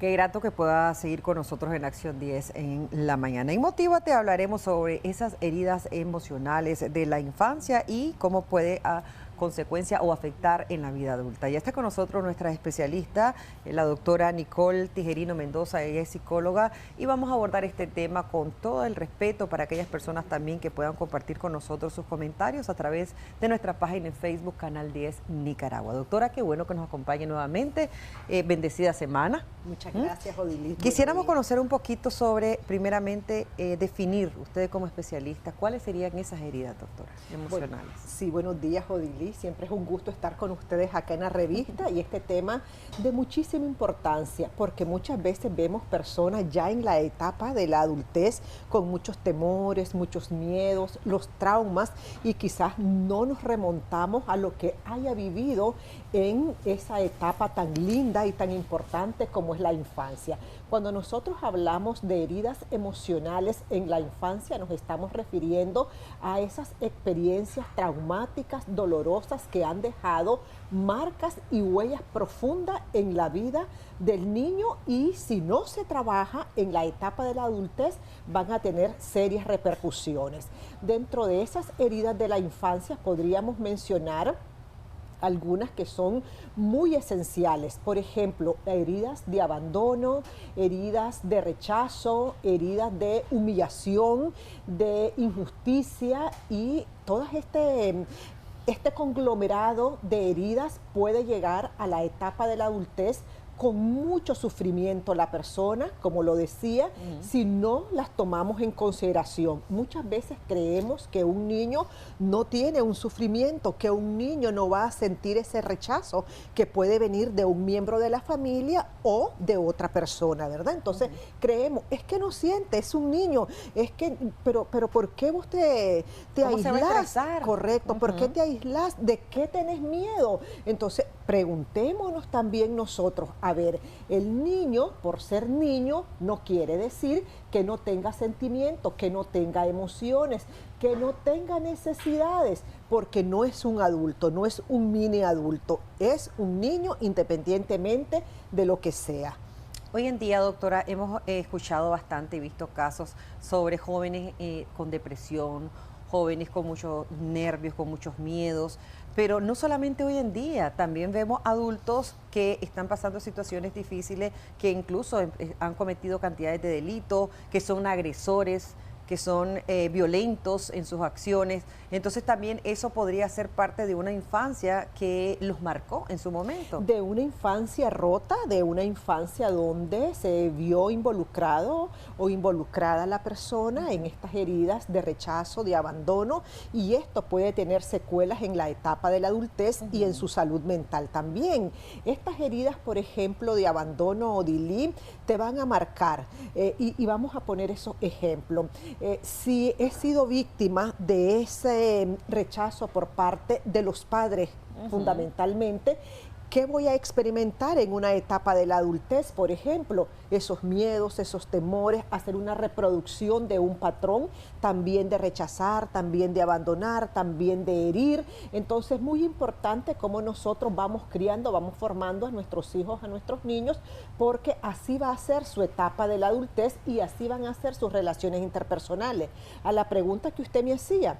Qué grato que pueda seguir con nosotros en Acción 10 en la mañana. En Motívate hablaremos sobre esas heridas emocionales de la infancia y cómo puede consecuencia o afectar en la vida adulta. Ya está con nosotros nuestra especialista, la doctora Nicole Tijerino Mendoza. Ella es psicóloga y vamos a abordar este tema con todo el respeto para aquellas personas también que puedan compartir con nosotros sus comentarios a través de nuestra página en Facebook, Canal 10 Nicaragua. Doctora, qué bueno que nos acompañe nuevamente. Bendecida semana. Muchas gracias, Odilis. Quisiéramos conocer un poquito sobre, primeramente, definir, usted como especialista, cuáles serían esas heridas, doctora, emocionales. Sí, buenos días, Odilis. Siempre es un gusto estar con ustedes acá en la revista y este tema de muchísima importancia, porque muchas veces vemos personas ya en la etapa de la adultez con muchos temores, muchos miedos, los traumas, y quizás no nos remontamos a lo que haya vivido en esa etapa tan linda y tan importante como es la infancia. Cuando nosotros hablamos de heridas emocionales en la infancia, nos estamos refiriendo a esas experiencias traumáticas, dolorosas, que han dejado marcas y huellas profundas en la vida del niño, y si no se trabaja en la etapa de la adultez, van a tener serias repercusiones. Dentro de esas heridas de la infancia podríamos mencionar algunas que son muy esenciales. Por ejemplo, heridas de abandono, heridas de rechazo, heridas de humillación, de injusticia, y todo este conglomerado de heridas puede llegar a la etapa de la adultez con mucho sufrimiento la persona, como lo decía, si no las tomamos en consideración. Muchas veces creemos que un niño no tiene un sufrimiento, que un niño no va a sentir ese rechazo que puede venir de un miembro de la familia o de otra persona, ¿verdad? Entonces creemos, es que no siente, es un niño, es que, pero ¿por qué vos te aislás? Correcto, ¿por qué te aislás? ¿De qué tenés miedo? Entonces preguntémonos también nosotros, a ver, el niño, por ser niño, no quiere decir que no tenga sentimientos, que no tenga emociones, que no tenga necesidades, porque no es un adulto, no es un mini adulto, es un niño independientemente de lo que sea. Hoy en día, doctora, hemos escuchado bastante y visto casos sobre jóvenes con depresión, jóvenes con muchos nervios, con muchos miedos, pero no solamente hoy en día, también vemos adultos que están pasando situaciones difíciles, que incluso han cometido cantidades de delitos, que son agresores, que son violentos en sus acciones. Entonces también eso podría ser parte de una infancia que los marcó en su momento. De una infancia rota, de una infancia donde se vio involucrado o involucrada la persona en estas heridas de rechazo, de abandono, y esto puede tener secuelas en la etapa de la adultez y en su salud mental también. Estas heridas, por ejemplo, de abandono o de te van a marcar, y vamos a poner esos ejemplos. Si he sido víctima de ese rechazo por parte de los padres, fundamentalmente, ¿qué voy a experimentar en una etapa de la adultez? Por ejemplo, esos miedos, esos temores, hacer una reproducción de un patrón, también de rechazar, también de abandonar, también de herir. Entonces, muy importante cómo nosotros vamos criando, vamos formando a nuestros hijos, a nuestros niños, porque así va a ser su etapa de la adultez y así van a ser sus relaciones interpersonales. A la pregunta que usted me hacía,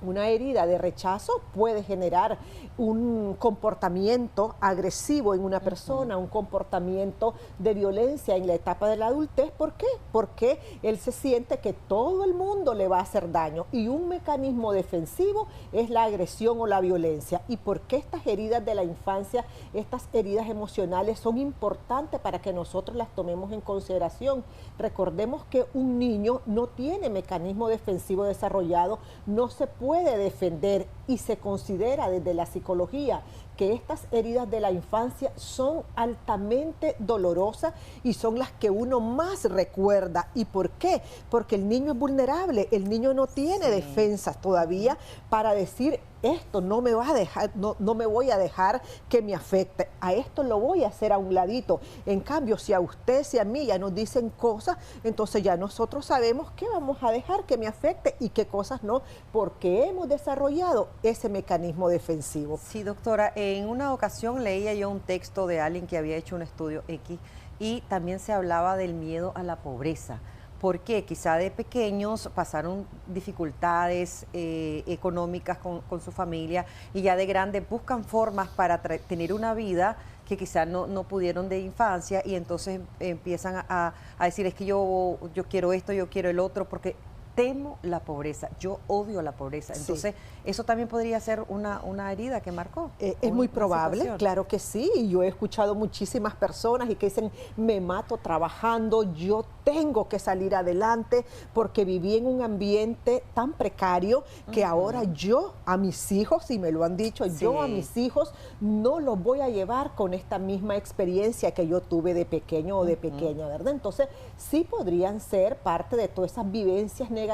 una herida de rechazo puede generar un comportamiento agresivo en una persona, un comportamiento de violencia en la etapa de la adultez. ¿Por qué? Porque él se siente que todo el mundo le va a hacer daño, y un mecanismo defensivo es la agresión o la violencia. ¿Y por qué estas heridas de la infancia, estas heridas emocionales son importantes para que nosotros las tomemos en consideración? Recordemos que un niño no tiene mecanismo defensivo desarrollado, no se puede defender, y se considera desde la psicología que estas heridas de la infancia son altamente dolorosas y son las que uno más recuerda. ¿Y por qué? Porque el niño es vulnerable, el niño no tiene defensas todavía para decir, esto no me va a dejar, no me voy a dejar que me afecte, a esto lo voy a hacer a un ladito. En cambio, si a usted, si a mí ya nos dicen cosas, entonces ya nosotros sabemos qué vamos a dejar que me afecte y qué cosas no, porque hemos desarrollado ese mecanismo defensivo. Sí, doctora, en una ocasión leía yo un texto de alguien que había hecho un estudio X y también se hablaba del miedo a la pobreza. Porque quizá de pequeños pasaron dificultades económicas con su familia y ya de grandes buscan formas para tener una vida que quizá no pudieron de infancia y entonces empiezan a decir es que yo quiero esto, yo quiero el otro, porque temo la pobreza, yo odio la pobreza. Entonces, eso también podría ser una herida que marcó. Es muy probable, claro que sí. Y yo he escuchado muchísimas personas y que dicen, me mato trabajando, yo tengo que salir adelante porque viví en un ambiente tan precario que ahora yo a mis hijos, y me lo han dicho, yo a mis hijos no los voy a llevar con esta misma experiencia que yo tuve de pequeño o de pequeña, ¿verdad? Entonces, sí podrían ser parte de todas esas vivencias negativas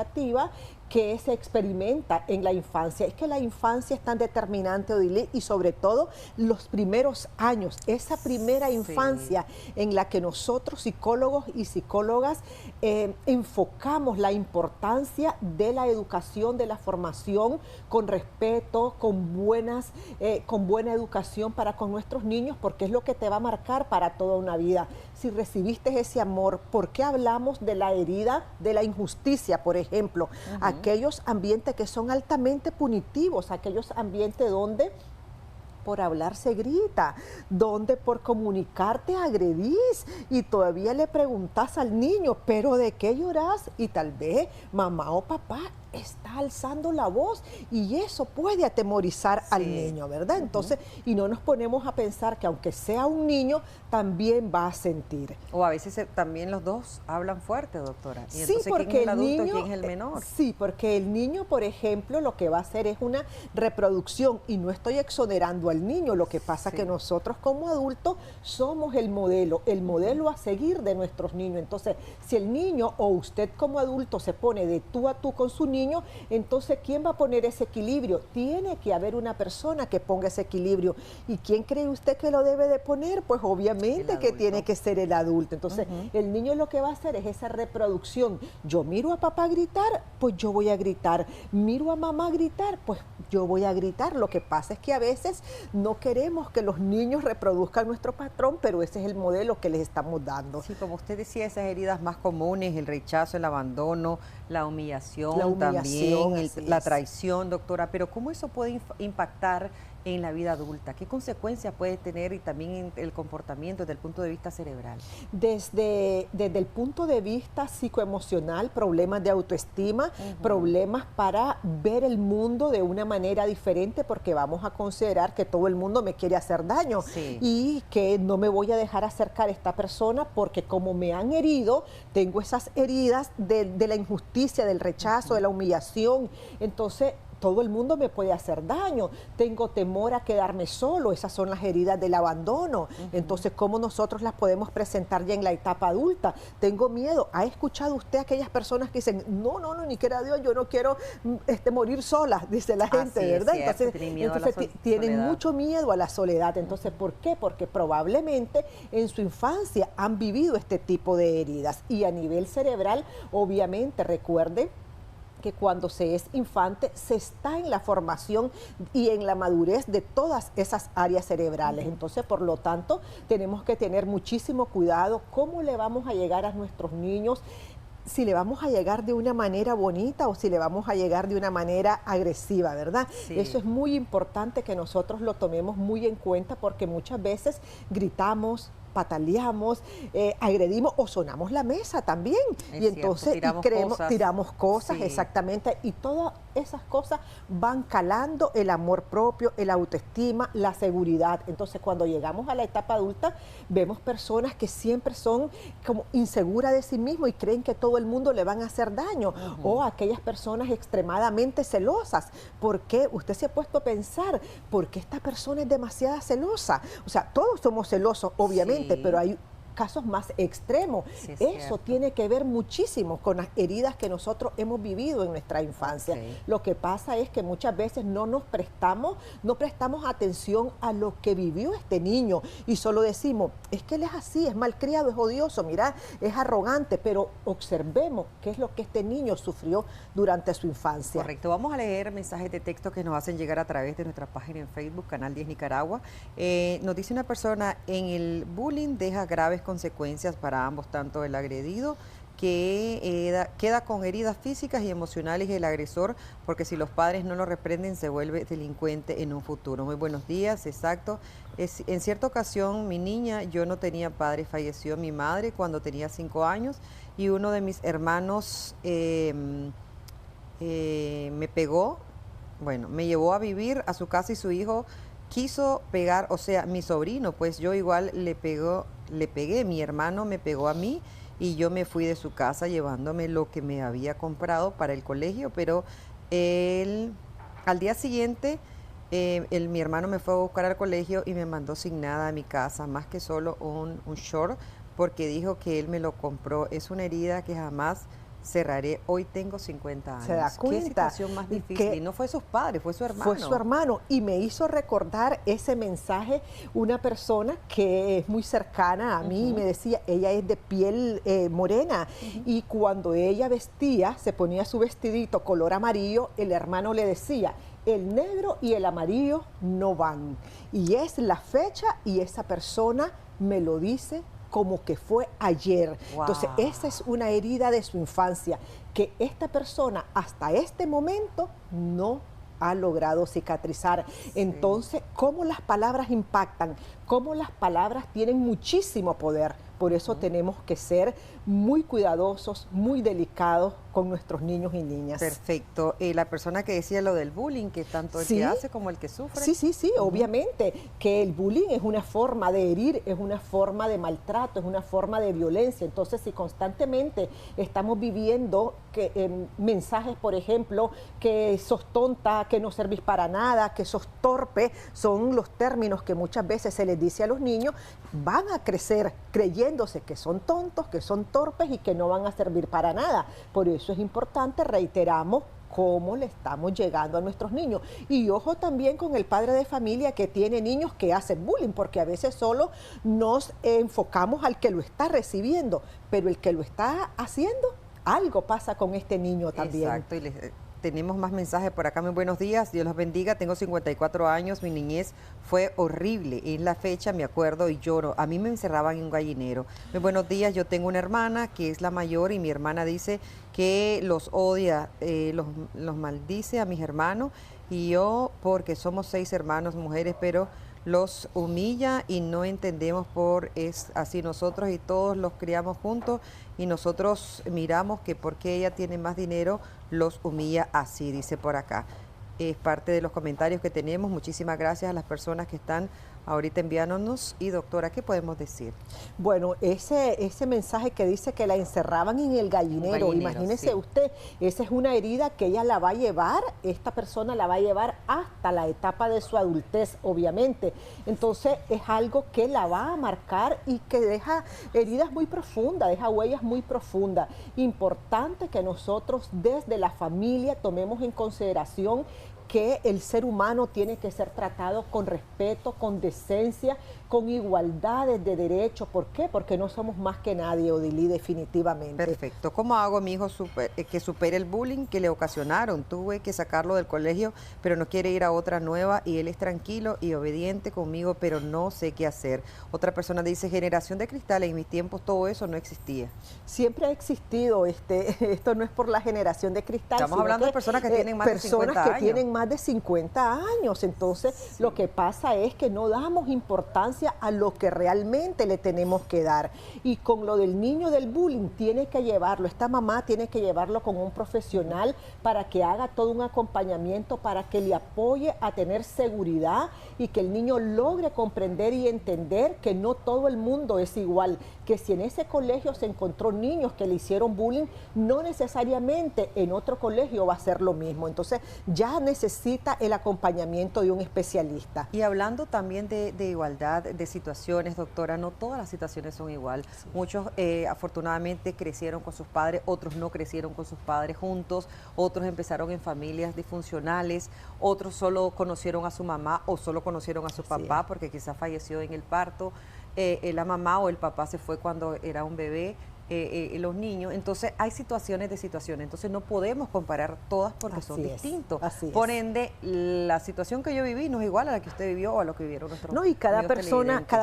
que se experimenta en la infancia. Es que la infancia es tan determinante, Odile, y sobre todo los primeros años, esa primera infancia en la que nosotros, psicólogos y psicólogas, enfocamos la importancia de la educación, de la formación con respeto, con buena educación para con nuestros niños, porque es lo que te va a marcar para toda una vida. Si recibiste ese amor, ¿por qué hablamos de la herida de la injusticia, por ejemplo? Aquellos ambientes que son altamente punitivos, aquellos ambientes donde por hablar se grita, donde por comunicarte agredís y todavía le preguntas al niño, ¿pero de qué llorás? Y tal vez mamá o papá está alzando la voz y eso puede atemorizar al niño, ¿verdad? Entonces, y no nos ponemos a pensar que aunque sea un niño, también va a sentir. O a veces también los dos hablan fuerte, doctora. Y sí, porque ¿quién es el adulto niño, y quién es el menor? Sí, porque el niño, por ejemplo, lo que va a hacer es una reproducción y no estoy exonerando al niño, lo que pasa que nosotros como adultos somos el modelo a seguir de nuestros niños. Entonces, si el niño o usted como adulto se pone de tú a tú con su niño, entonces, ¿quién va a poner ese equilibrio? Tiene que haber una persona que ponga ese equilibrio. ¿Y quién cree usted que lo debe de poner? Pues obviamente que tiene que ser el adulto. Entonces, el niño lo que va a hacer es esa reproducción. Yo miro a papá gritar, pues yo voy a gritar. Miro a mamá gritar, pues yo voy a gritar. Lo que pasa es que a veces no queremos que los niños reproduzcan nuestro patrón, pero ese es el modelo que les estamos dando. Sí, como usted decía, esas heridas más comunes, el rechazo, el abandono, la humillación también, la traición, doctora, pero ¿cómo eso puede impactar en la vida adulta? ¿Qué consecuencias puede tener y también en el comportamiento desde el punto de vista cerebral? Desde el punto de vista psicoemocional, problemas de autoestima, problemas para ver el mundo de una manera diferente, porque vamos a considerar que todo el mundo me quiere hacer daño y que no me voy a dejar acercar a esta persona porque como me han herido, tengo esas heridas de la injusticia, del rechazo, de la humillación. Entonces, todo el mundo me puede hacer daño, tengo temor a quedarme solo, esas son las heridas del abandono. Entonces, ¿cómo nosotros las podemos presentar ya en la etapa adulta? Tengo miedo. ¿Ha escuchado usted a aquellas personas que dicen, no, ni quiera Dios, yo no quiero morir sola, dice la gente, ¿verdad? Entonces tienen mucho miedo a la soledad. Entonces, ¿por qué? Porque probablemente en su infancia han vivido este tipo de heridas y a nivel cerebral, obviamente, recuerde que cuando se es infante se está en la formación y en la madurez de todas esas áreas cerebrales. Entonces, por lo tanto, tenemos que tener muchísimo cuidado cómo le vamos a llegar a nuestros niños, si le vamos a llegar de una manera bonita o si le vamos a llegar de una manera agresiva, ¿verdad? Eso es muy importante que nosotros lo tomemos muy en cuenta porque muchas veces gritamos, pataleamos, agredimos o sonamos la mesa también. Y entonces tiramos cosas, exactamente, y todas esas cosas van calando el amor propio, el autoestima, la seguridad. Entonces, cuando llegamos a la etapa adulta, vemos personas que siempre son como inseguras de sí mismos y creen que todo el mundo le van a hacer daño, o aquellas personas extremadamente celosas. ¿Por qué? Usted se ha puesto a pensar, ¿por qué esta persona es demasiado celosa? O sea, todos somos celosos, obviamente, pero hay casos más extremos. Sí, es Eso cierto. tiene que ver muchísimo con las heridas que nosotros hemos vivido en nuestra infancia. Ok. Lo que pasa es que muchas veces no prestamos atención a lo que vivió este niño y solo decimos, es que él es así, es malcriado, es odioso, mira, es arrogante, pero observemos qué es lo que este niño sufrió durante su infancia. Correcto, vamos a leer mensajes de texto que nos hacen llegar a través de nuestra página en Facebook, Canal 10 Nicaragua. Nos dice una persona, en el bullying deja graves consecuencias para ambos, tanto el agredido que queda con heridas físicas y emocionales y el agresor, porque si los padres no lo reprenden se vuelve delincuente en un futuro. Muy buenos días, exacto. En cierta ocasión mi niña, yo no tenía padre, falleció mi madre cuando tenía 5 años y uno de mis hermanos me pegó, bueno, me llevó a vivir a su casa y su hijo quiso pegar, o sea, mi sobrino, pues yo igual le pegué, mi hermano me pegó a mí y yo me fui de su casa llevándome lo que me había comprado para el colegio, pero al día siguiente mi hermano me fue a buscar al colegio y me mandó sin nada a mi casa, más que solo un short, porque dijo que él me lo compró. Es una herida que jamás cerraré. Hoy tengo 50 años. ¿Se da cuenta? Qué situación más difícil. Y no fue sus padres, fue su hermano. Fue su hermano y me hizo recordar ese mensaje una persona que es muy cercana a mí y me decía, ella es de piel morena y cuando ella vestía, se ponía su vestidito color amarillo, el hermano le decía, el negro y el amarillo no van. Y es la fecha y esa persona me lo dice como que fue ayer. Wow. Entonces, esa es una herida de su infancia que esta persona hasta este momento no ha logrado cicatrizar. Sí. Entonces, ¿cómo las palabras impactan? ¿Cómo las palabras tienen muchísimo poder? Por eso tenemos que ser muy cuidadosos, muy delicados con nuestros niños y niñas. Perfecto. La persona que decía lo del bullying, que tanto el Sí. que hace como el que sufre. Sí, obviamente, que el bullying es una forma de herir, es una forma de maltrato, es una forma de violencia. Entonces, si constantemente estamos viviendo mensajes, por ejemplo, que sos tonta, que no servís para nada, que sos torpe, son los términos que muchas veces se les dice a los niños, van a crecer creyéndose que son tontos, que son torpes y que no van a servir para nada. Por eso es importante, reiteramos, cómo le estamos llegando a nuestros niños. Y ojo también con el padre de familia que tiene niños que hacen bullying, porque a veces solo nos enfocamos al que lo está recibiendo, pero el que lo está haciendo, algo pasa con este niño también. Exacto, y tenemos más mensajes por acá. Muy buenos días, Dios los bendiga. Tengo 54 años, mi niñez fue horrible. En la fecha me acuerdo y lloro. A mí me encerraban en un gallinero. Muy buenos días, yo tengo una hermana que es la mayor y mi hermana dice que los odia, los maldice a mis hermanos y yo, porque somos 6 hermanos mujeres, pero los humilla y no entendemos es así nosotros y todos los criamos juntos y nosotros miramos que porque ella tiene más dinero los humilla así, dice por acá. Es parte de los comentarios que tenemos. Muchísimas gracias a las personas que están ahorita enviándonos. Y doctora, ¿qué podemos decir? Bueno, ese mensaje que dice que la encerraban en el gallinero, imagínese sí. usted, esa es una herida que ella la va a llevar, esta persona la va a llevar hasta la etapa de su adultez, obviamente. Entonces es algo que la va a marcar y que deja heridas muy profundas, deja huellas muy profundas. Importante que nosotros desde la familia tomemos en consideración que el ser humano tiene que ser tratado con respeto, con decencia, con igualdades de derechos. ¿Por qué? Porque no somos más que nadie, Odilí, definitivamente. Perfecto. ¿Cómo hago a mi hijo que supere el bullying que le ocasionaron? Tuve que sacarlo del colegio, pero no quiere ir a otra nueva y él es tranquilo y obediente conmigo, pero no sé qué hacer. Otra persona dice, generación de cristal, en mis tiempos todo eso no existía. Siempre ha existido, esto no es por la generación de cristal. Estamos hablando de personas que tienen más de 50 años. Personas que tienen más de 50 años. Entonces, sí, lo que pasa es que no damos importancia a lo que realmente le tenemos que dar. Y con lo del niño del bullying, tiene que llevarlo, esta mamá tiene que llevarlo con un profesional para que haga todo un acompañamiento, para que le apoye a tener seguridad y que el niño logre comprender y entender que no todo el mundo es igual, que si en ese colegio se encontró niños que le hicieron bullying, no necesariamente en otro colegio va a ser lo mismo. Entonces, ya necesitamos necesita el acompañamiento de un especialista. Y hablando también de igualdad de situaciones, doctora, no todas las situaciones son igual. Sí. Muchos afortunadamente crecieron con sus padres, otros no crecieron con sus padres juntos, otros empezaron en familias disfuncionales, otros solo conocieron a su mamá o solo conocieron a su papá porque quizás falleció en el parto, la mamá o el papá se fue cuando era un bebé. Los niños, entonces hay situaciones de situaciones, entonces no podemos comparar todas porque son distintos. Por ende, la situación que yo viví no es igual a la que usted vivió o a lo que vivieron nuestros No, y cada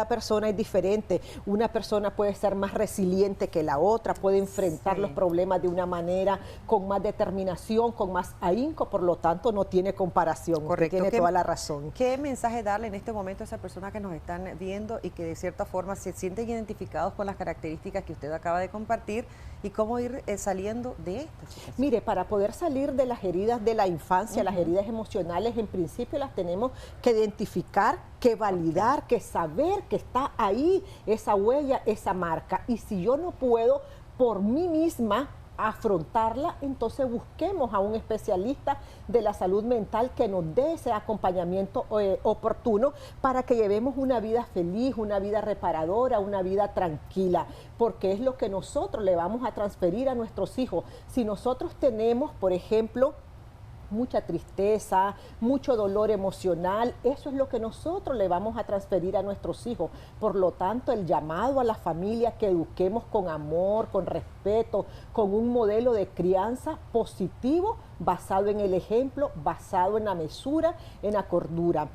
persona es diferente. Una persona puede ser más resiliente que la otra, puede enfrentar los problemas de una manera con más determinación, con más ahínco, por lo tanto no tiene comparación. Correcto. Tiene toda la razón. ¿Qué mensaje darle en este momento a esas personas que nos están viendo y que de cierta forma se sienten identificados con las características que usted acaba de compartir y cómo ir saliendo de esta situación? Mire, para poder salir de las heridas de la infancia, las heridas emocionales, en principio las tenemos que identificar, que validar, que saber que está ahí esa huella, esa marca. Y si yo no puedo por mí misma afrontarla, entonces busquemos a un especialista de la salud mental que nos dé ese acompañamiento oportuno para que llevemos una vida feliz, una vida reparadora, una vida tranquila, porque es lo que nosotros le vamos a transferir a nuestros hijos. Si nosotros tenemos, por ejemplo, mucha tristeza, mucho dolor emocional, eso es lo que nosotros le vamos a transferir a nuestros hijos. Por lo tanto, el llamado a la familia que eduquemos con amor, con respeto, con un modelo de crianza positivo, basado en el ejemplo, basado en la mesura, en la cordura.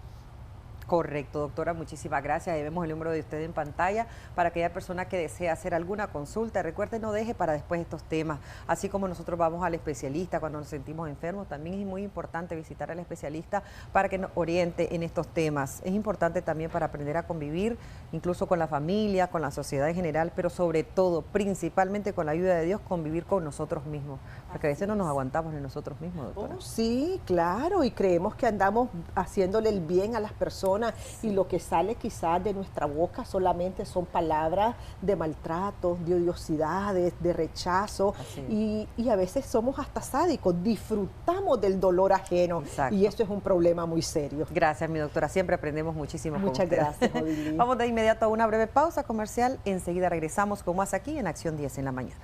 Correcto, doctora, muchísimas gracias. Ahí vemos el número de usted en pantalla para aquella persona que desea hacer alguna consulta. Recuerde, no deje para después estos temas. Así como nosotros vamos al especialista cuando nos sentimos enfermos, también es muy importante visitar al especialista para que nos oriente en estos temas. Es importante también para aprender a convivir, incluso con la familia, con la sociedad en general, pero sobre todo, principalmente con la ayuda de Dios, convivir con nosotros mismos. Porque a veces no nos aguantamos en nosotros mismos, doctora. Oh, sí, claro, y creemos que andamos haciéndole el bien a las personas. Y lo que sale quizás de nuestra boca solamente son palabras de maltrato, de odiosidades, de rechazo y a veces somos hasta sádicos, disfrutamos del dolor ajeno. Exacto. Y eso es un problema muy serio. Gracias, mi doctora, siempre aprendemos muchísimo. Muchas gracias, Odilín. Vamos de inmediato a una breve pausa comercial, enseguida regresamos con más aquí en Acción 10 en la mañana.